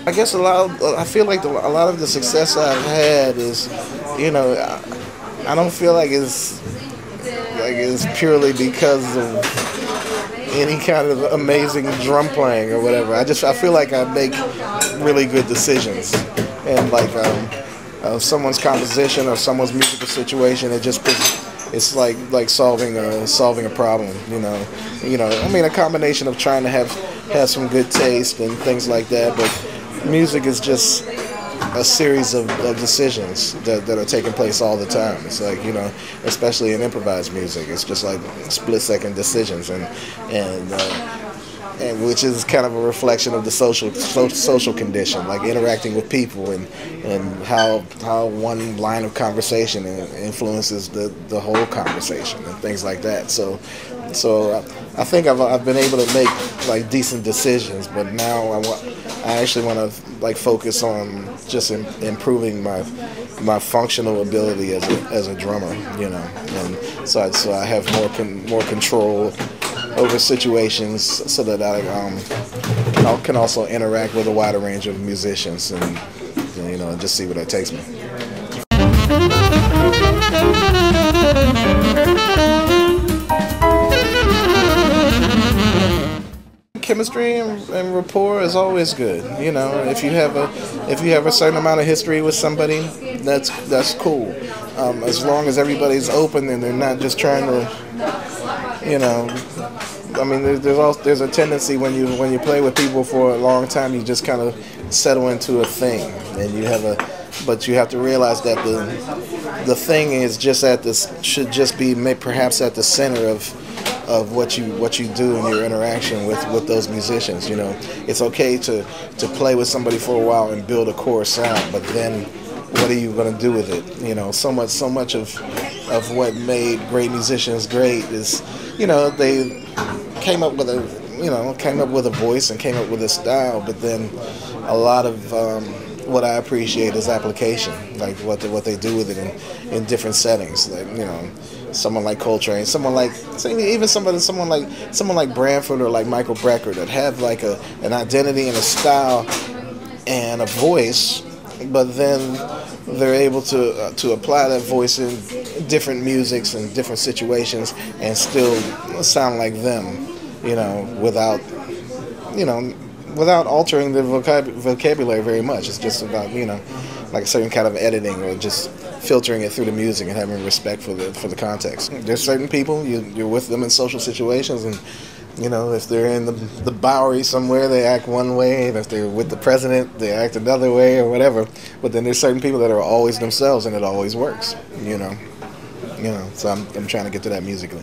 I guess I feel like a lot of the success I've had is, you know, I don't feel like it's purely because of any kind of amazing drum playing or whatever. I feel like I make really good decisions, and like someone's composition or someone's musical situation, it's like solving a problem. I mean, a combination of trying to have some good taste and things like that, but music is just a series of decisions that are taking place all the time. It's like, especially in improvised music, it's just like split-second decisions, and which is kind of a reflection of the social condition, like interacting with people and how one line of conversation influences the whole conversation and things like that. So I think I've been able to make like decent decisions, but now I actually want to like focus on just improving my functional ability as a drummer, and so I have more control over situations, so that I can also interact with a wider range of musicians, and just see where that takes me. Chemistry and rapport is always good. If you have a certain amount of history with somebody, that's cool. As long as everybody's open and they're not just trying to, I mean, there's a tendency when you play with people for a long time, you just kind of settle into a thing, and but you have to realize that the thing is should just be perhaps at the center of what you do in your interaction with those musicians. It's okay to play with somebody for a while and build a core sound, but then what are you going to do with it? So much of what made great musicians great is, they came up with a voice and came up with a style, but then a lot of what I appreciate is application, like what they do with it in different settings. Like, someone like Coltrane, someone like Branford or like Michael Brecker, that have like an identity and a style and a voice, but then they're able to apply that voice in different musics and different situations and still sound like them, without altering the vocabulary very much. It's just about, like a certain kind of editing, or just filtering it through the music and having respect for the context. There's certain people, you're with them in social situations, and if they're in the Bowery somewhere, they act one way, and if they're with the president, they act another way, or whatever. But then there's certain people that are always themselves, and it always works. So I'm trying to get to that musically.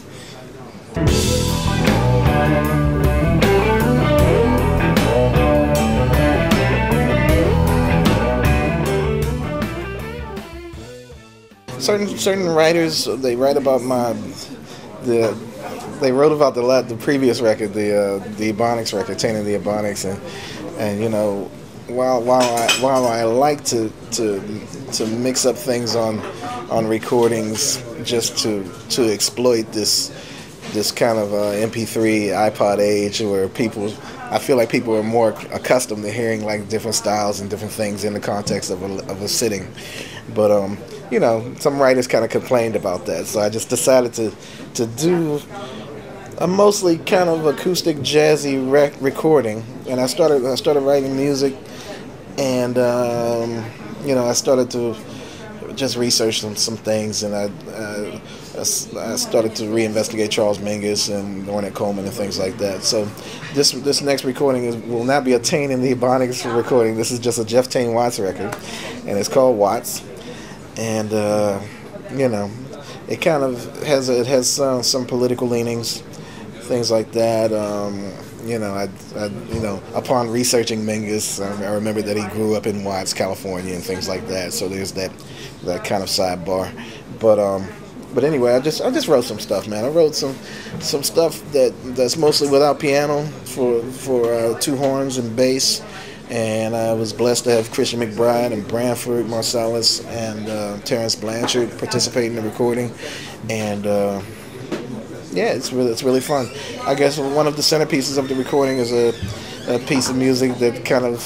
Certain writers, they write about they wrote about the previous record, the Ebonics record, Tain and the Ebonics, and while I like to mix up things on recordings just to exploit this kind of MP3 iPod age, where I feel like people are more accustomed to hearing like different styles and different things in the context of a sitting, but some writers kind of complained about that, so I just decided to do a mostly kind of acoustic jazzy recording, and I started writing music, and I started to just research some things, and I started to reinvestigate Charles Mingus and Ornette Coleman and things like that. So this next recording will not be a Tain and the Ebonics recording. This is just a Jeff Tain Watts record, and it's called Watts. And it kind of has some political leanings, things like that. Upon researching Mingus, I remember that he grew up in Watts, California, and things like that. So there's that kind of sidebar. But anyway, I just wrote some stuff, man. I wrote some stuff that's mostly without piano for two horns and bass. And I was blessed to have Christian McBride and Branford Marsalis and Terrence Blanchard participate in the recording, and it's really fun. I guess one of the centerpieces of the recording is a piece of music that kind of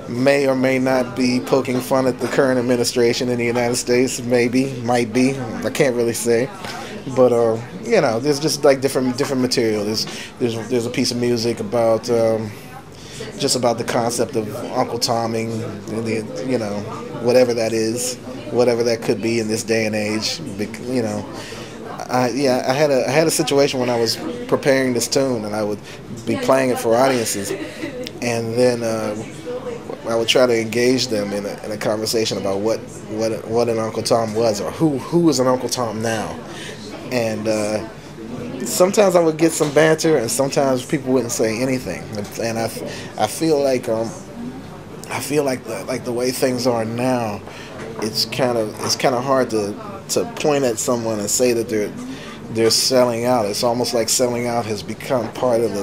may or may not be poking fun at the current administration in the United States. Maybe, might be. I can't really say. But there's just like different material. There's a piece of music about just about the concept of Uncle Tomming, and whatever that is, whatever that could be in this day and age. I had a situation when I was preparing this tune, and I would be playing it for audiences, and then I would try to engage them in a conversation about what an Uncle Tom was, or who is an Uncle Tom now. And sometimes I would get some banter, and sometimes people wouldn't say anything. And I feel like the way things are now, it's kind of hard to point at someone and say that they're selling out. It's almost like selling out has become part of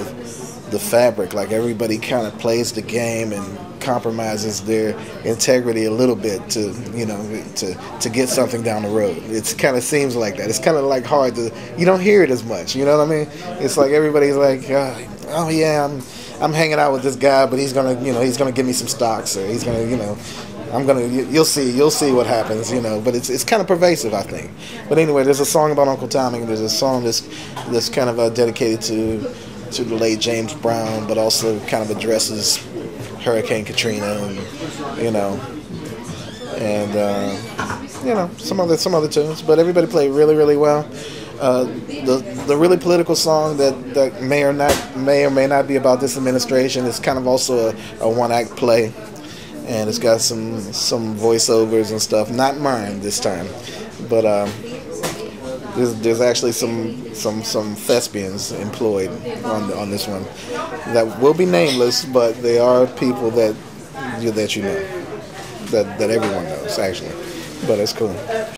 the fabric. Like everybody kind of plays the game and compromises their integrity a little bit to get something down the road. It kind of seems like that. It's kind of like hard to, you don't hear it as much. You know what I mean? It's like everybody's like, oh yeah, I'm hanging out with this guy, but he's gonna give me some stocks, or he's gonna, you'll see what happens, but it's kind of pervasive, I think. But anyway, there's a song about Uncle Tommy. There's a song that's kind of dedicated to the late James Brown, but also kind of addresses Hurricane Katrina, and some other tunes. But everybody played really, really well. The really political song that may or may not be about this administration is kind of also a one-act play, and it's got some voiceovers and stuff. Not mine this time, but there's actually some thespians employed on this one that will be nameless, but they are people that that everyone knows, actually. But it's cool.